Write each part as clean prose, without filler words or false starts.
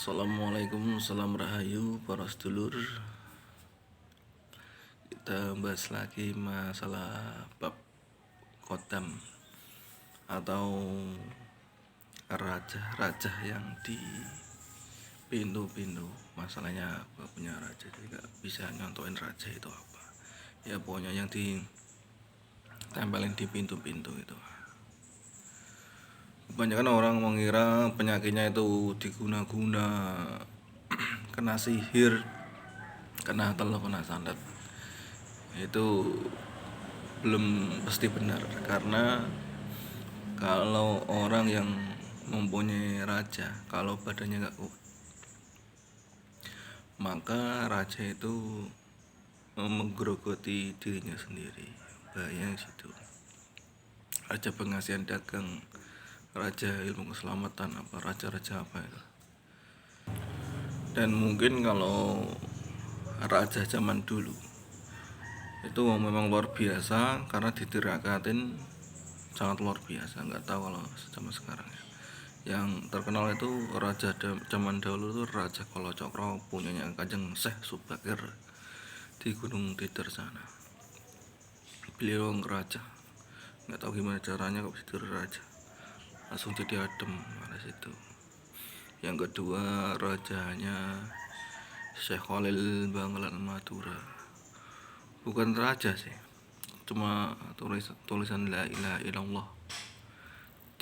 Assalamualaikum, salam rahayu para sedulur. Kita bahas lagi masalah bab kodam atau raja-raja yang di pintu-pintu. Masalahnya aku punya raja jadi gak bisa nyontoin raja itu apa. Ya pokoknya yang ditempelin di pintu-pintu itu. Kebanyakan orang mengira penyakitnya itu diguna-guna, kena sihir, kena telur, kena santet. Itu belum pasti benar, karena kalau orang yang mempunyai raja, kalau badannya gak kuat, maka raja itu menggerogoti dirinya sendiri. Bahaya situ. Raja pengasihan dagang, raja ilmu keselamatan, apa raja-raja apa itu. Dan mungkin kalau raja zaman dulu itu memang luar biasa karena ditirakatin sangat luar biasa. Nggak tahu kalau zaman sekarang ya. Yang terkenal itu raja zaman dahulu itu Raja Kalacakra, punyanya Kanjeng Syekh Subakir di Gunung Tidar sana. Beliau raja, nggak tahu gimana caranya kok bisa jadi raja, langsung jadi adem malah itu. Yang kedua rajanya Syekh Khalil Bangkalan Madura, bukan raja sih, cuma tulisan la ilaha illallah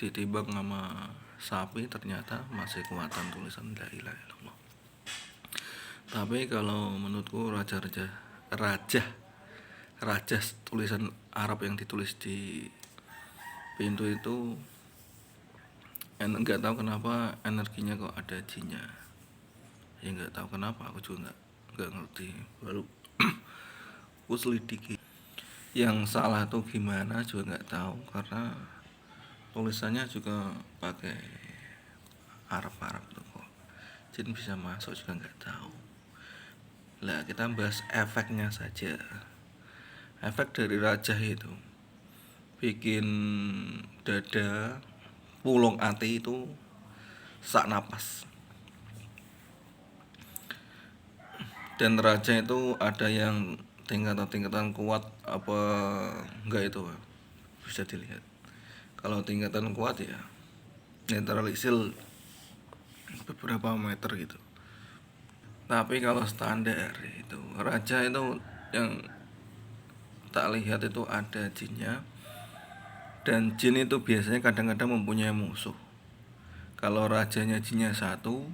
ditimbang sama sapi, ternyata masih kuatan tulisan la ilaha illallah. Tapi kalau menurutku raja tulisan Arab yang ditulis di pintu itu nggak tahu kenapa energinya kok ada jinnya. Ya nggak tahu kenapa, aku juga nggak ngerti. Baru aku selidiki. Yang salah tuh gimana juga nggak tahu, karena tulisannya juga pakai Arab tuh kok. Jin bisa masuk juga nggak tahu. Lah kita bahas efeknya saja. Efek dari raja itu bikin dada, pulung ati itu sak napas. Dan raja itu ada yang tingkatan kuat apa enggak, itu bisa dilihat. Kalau tingkatan kuat ya netralisil beberapa meter gitu. Tapi kalau standar itu raja itu yang tak lihat itu ada jinnya, dan jin itu biasanya kadang-kadang mempunyai musuh. Kalau rajanya jinnya satu,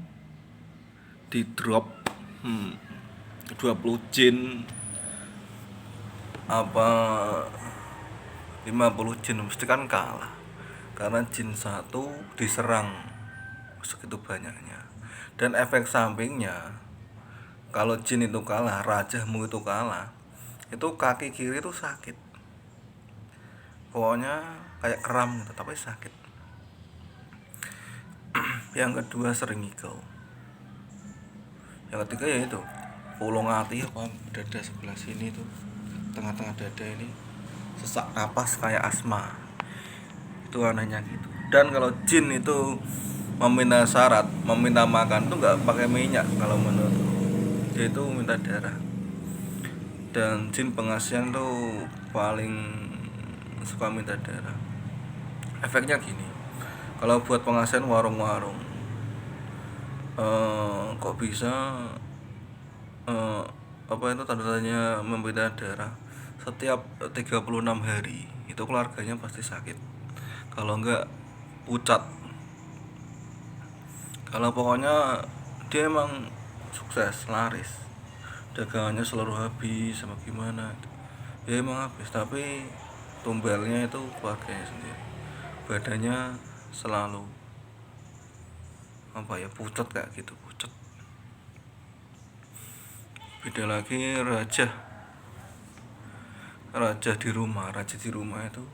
di drop 20 jin apa 50 jin mesti kan kalah, karena jin satu diserang segitu banyaknya. Dan efek sampingnya, kalau jin itu kalah, rajamu itu kalah, itu kaki kiri itu sakit, pokoknya kayak kram gitu, tapi sakit. Yang kedua sering ngigau. Yang ketiga ya itu pulung hati apa dada sebelah sini tuh, tengah-tengah dada ini sesak napas kayak asma. Itu anehnya gitu. Dan kalau jin itu meminta syarat, meminta makan tuh nggak pakai minyak kalau menurut, dia itu minta darah. Dan jin pengasihan tuh paling suka minta darah. Efeknya gini, kalau buat pengasihan warung-warung, kok bisa apa itu tanda-tandanya meminta darah, setiap 36 hari itu keluarganya pasti sakit, kalau enggak pucat. Kalau pokoknya dia emang sukses, laris, dagangannya selalu habis sama gimana, ya emang habis, tapi tumbalnya itu keluarganya sendiri, badannya selalu apa ya, pucat kayak gitu, pucat. Beda lagi raja di rumah itu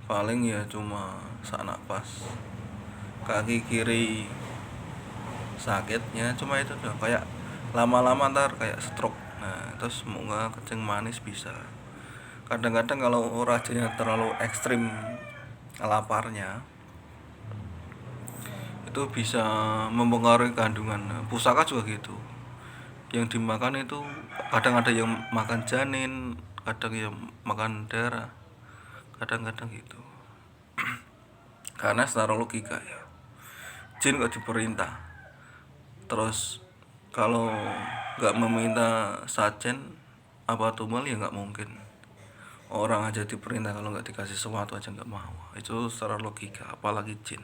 paling ya cuma sak napas, kaki kiri sakitnya cuma itu doang, kayak lama-lama ntar kayak stroke. Nah terus semoga kencing manis bisa. Kadang-kadang kalau rajanya terlalu ekstrim laparnya, itu itu bisa mempengaruhi kandungan. Pusaka juga gitu, yang dimakan itu kadang ada yang makan janin, kadang yang makan darah, kadang-kadang gitu. Karena secara logika ya, jin kok diperintah, terus kalau nggak meminta sajen apa tumal ya nggak mungkin. Orang aja diperintah, kalau nggak dikasih sesuatu aja nggak mau. Itu secara logika, apalagi jin.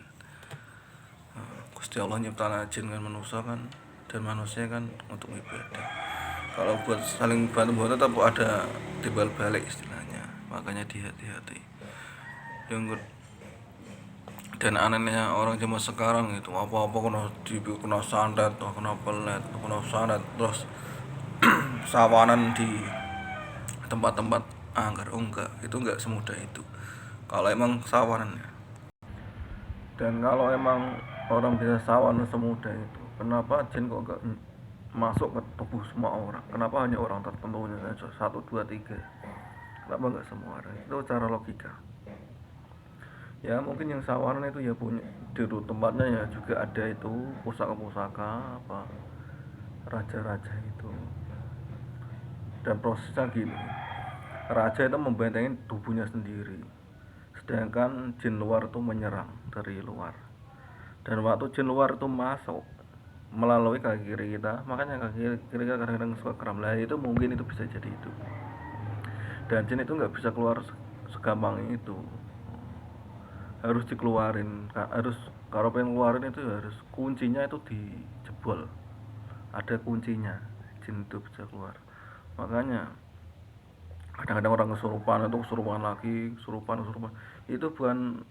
Gusti Allah nyiptakan jin kan manusia kan, dan manusia kan untuk ibadah. Kalau buat saling bantu tetap ada timbal balik istilahnya, makanya hati-hati. Yang dan anehnya orang zaman sekarang itu apa-apa kena santet, kena pelet, kena santet, terus sawanan di tempat-tempat angker. Oh enggak, itu enggak semudah itu kalau emang sawanannya. Dan kalau emang orang bisa sawan semudah itu, kenapa jin kok enggak masuk ke tubuh semua orang? Kenapa hanya orang tertentu saja, 1, 2, 3? Kenapa enggak semua orang? Itu cara logika. Ya mungkin yang sawanan itu ya punya di tempatnya ya juga ada itu pusaka-pusaka apa raja-raja itu. Dan prosesnya gini, raja itu membentengi tubuhnya sendiri, sedangkan jin luar itu menyerang dari luar. Dan waktu jin luar itu masuk melalui kaki kiri kita, makanya kaki kiri kita kadang-kadang suka kram lah, itu mungkin itu bisa jadi itu. Dan jin itu nggak bisa keluar segampang itu, harus dikeluarin. Harus, kalau pengen keluarin itu harus kuncinya itu dijebol, ada kuncinya, jin itu bisa keluar. Makanya kadang-kadang orang kesurupan itu kesurupan lagi, kesurupan itu bukan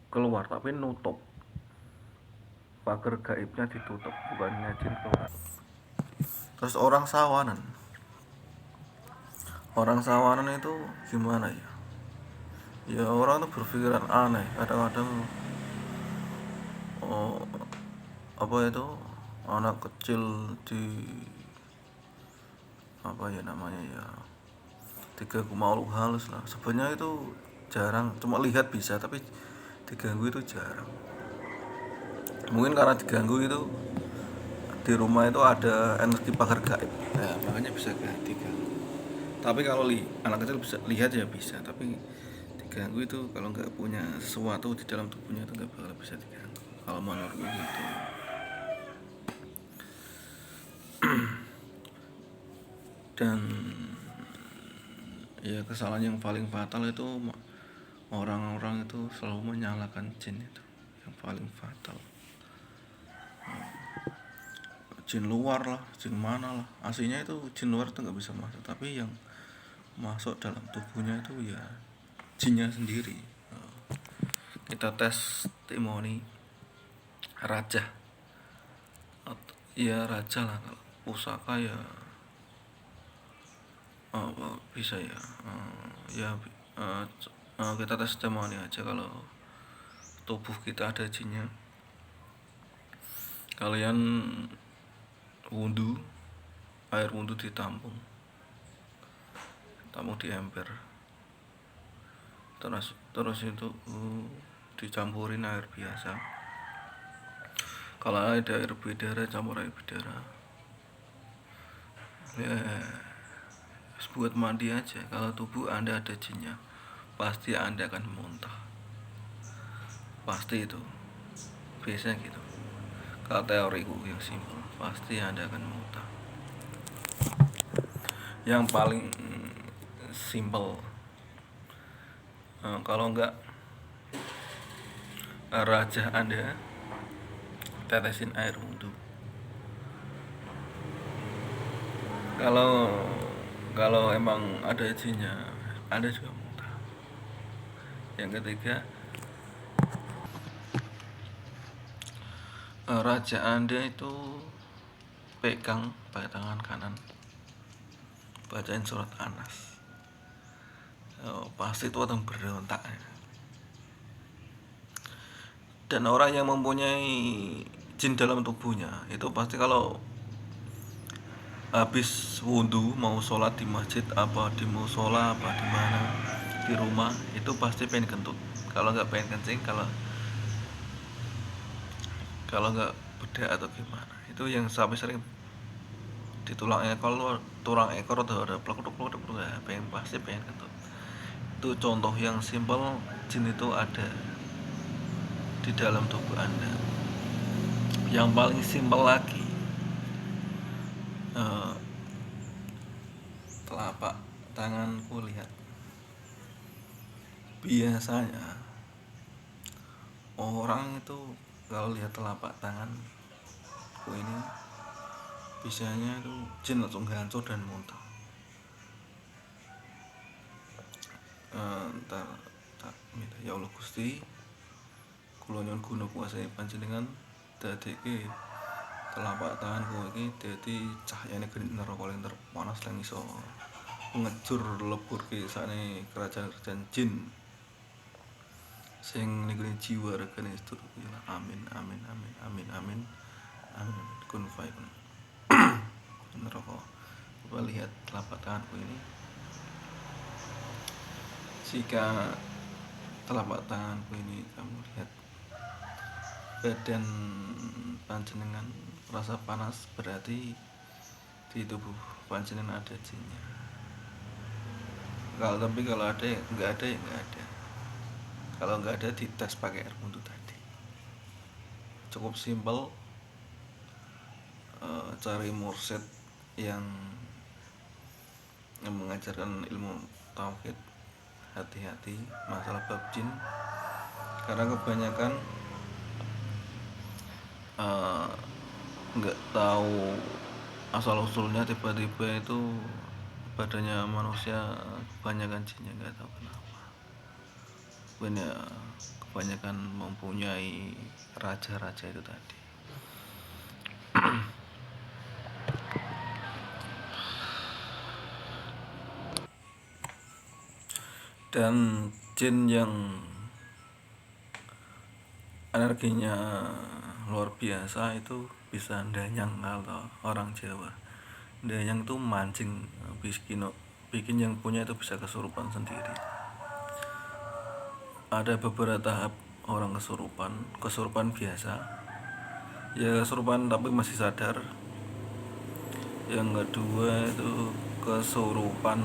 keluar tapi nutup, pagar gaibnya ditutup, bukannya jin keluar. Terus orang sawanan itu gimana ya, ya orang tuh berpikiran aneh kadang-kadang. Oh, apa itu anak kecil di apa ya namanya ya, diganggu makhluk halus lah. Sebenarnya itu jarang, cuma lihat bisa, tapi diganggu itu jarang. Mungkin karena diganggu itu di rumah itu ada energi pagar gaib ya, makanya bisa diganggu. Tapi kalau anak kecil bisa lihat ya bisa, tapi diganggu itu kalau nggak punya sesuatu di dalam tubuhnya itu nggak bakal bisa diganggu kalau menurutku gitu. Dan ya kesalahan yang paling fatal itu orang-orang itu selalu menyalahkan jin, itu yang paling fatal. Jin luar lah, jin mana lah, aslinya itu jin luar itu nggak bisa masuk, tapi yang masuk dalam tubuhnya itu ya jinnya sendiri. Kita tes testimoni raja, ya raja lah. Kalau pusaka ya bisa ya, kita tes testimoni aja. Kalau tubuh kita ada jinnya, kalian wudhu, air wudhu ditampung di ember, terus itu dicampurin air biasa. Kalau ada air bidara, campur air bidara ya, buat mandi aja. Kalau tubuh anda ada jinnya, pasti anda akan muntah, pasti itu biasanya gitu. Kalau teoriku yang simpel, pasti anda akan muntah. Yang paling simpel, kalau enggak raja anda tetesin air wudhu. Kalau emang ada jinnya, anda juga muntah. Yang ketiga, raja anda itu pegang pakai tangan kanan, bacain surat Anas. Pasti itu orang berontak. Dan orang yang mempunyai jin dalam tubuhnya itu pasti kalau habis wudhu mau sholat di masjid apa di musola apa di mana di rumah, itu pasti pengen kentut. Kalau nggak pengen kencing, kalau kalau nggak bedak atau gimana itu yang sampai sering di tulang ekor atau ada plek ya pengen pasti pengen kentut. Itu contoh yang simpel, jin itu ada di dalam tubuh Anda. Yang paling simpel lagi, eh, telapak tanganku lihat. Biasanya orang itu kalau lihat telapak tanganku ini, biasanya itu jin langsung hancur dan muntah. Ntar minta ya Allah Gusti, kula nyuwun guna kuasa panjenengan dadekke telapak tanganku iki dadi cahyane geni neraka paling terpanas lan iso ngejur leburke sakne kerajaan-kerajaan jin sing ning jiwa regane sedulur. Amin amin amin amin amin amin kun fayakun. Neraka. Coba lihat telapak tanganku ini. Jika telapak tanganku ini kamu lihat badan panjenengan merasa panas, berarti di tubuh panjenengan ada jinnya. Kalau ada ya nggak ada ya nggak ada. Kalau nggak ada dites pakai air wudhu tadi. Cukup simpel. Cari mursyid yang mengajarkan ilmu tauhid. Hati-hati masalah bab jin, karena kebanyakan nggak tahu asal usulnya, tiba-tiba itu badannya manusia kebanyakan jinnya, nggak tahu kenapa. Mungkin ya kebanyakan mempunyai raja-raja itu tadi. Dan jin yang energinya luar biasa itu bisa ndanyang, kalau orang Jawa ndanyang itu mancing, bikin yang punya itu bisa kesurupan sendiri. Ada beberapa tahap orang kesurupan biasa ya, kesurupan tapi masih sadar. Yang kedua itu kesurupan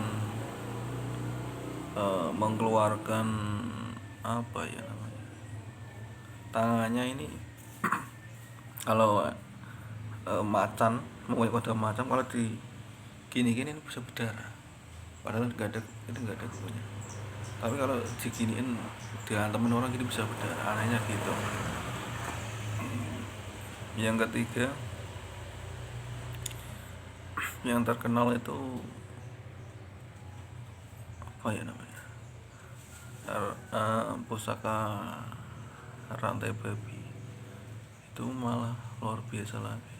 mengeluarkan apa ya namanya, tangannya ini kalau macan, mau kode macan, kalau di gini-gini bisa berdarah, padahal nggak ada kukunya. Tapi kalau diginiin, dihantemin orang gini bisa berdarah, anehnya gitu. Yang ketiga yang terkenal itu apa ya namanya, pusaka rantai babi. Itu malah luar biasa lagi,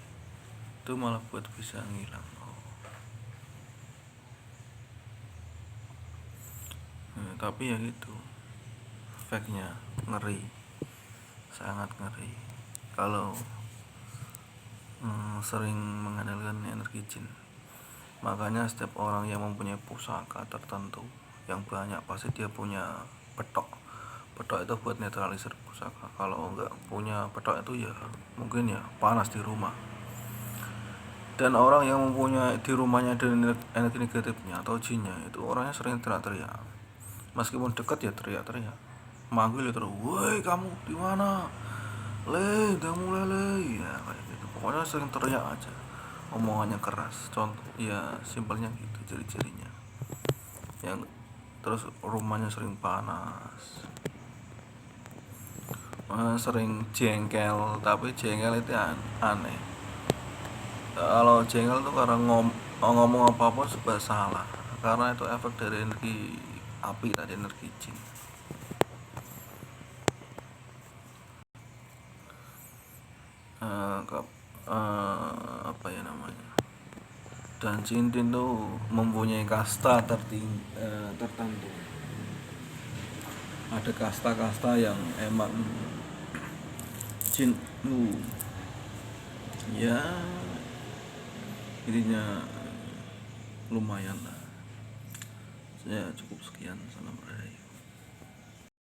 itu malah buat bisa ngilang. Tapi ya gitu, efeknya ngeri, sangat ngeri kalau sering mengandalkan energi jin. Makanya setiap orang yang mempunyai pusaka tertentu yang banyak, pasti dia punya petok itu buat netralisir pusaka. Kalau enggak punya petok itu ya mungkin ya panas di rumah. Dan orang yang mempunyai di rumahnya ada energi negatifnya atau jinnya, itu orangnya sering teriak-teriak, meskipun dekat ya teriak-teriak, manggil ya terus, woi kamu di mana, udah mulai ya kayak gitu. Pokoknya sering teriak aja, omongannya keras. Contoh ya simpelnya gitu ciri-cirinya. Yang terus rumahnya sering panas, sering jengkel. Tapi jengkel itu aneh. Kalau jengkel tuh karena ngomong apa-apa serba salah, karena itu efek dari energi api tadi, energi jin. Apa ya namanya, dan jin itu mempunyai kasta tertentu. Ada kasta-kasta yang emang jin ya intinya lumayan lah. Saya cukup sekian, salam berhari.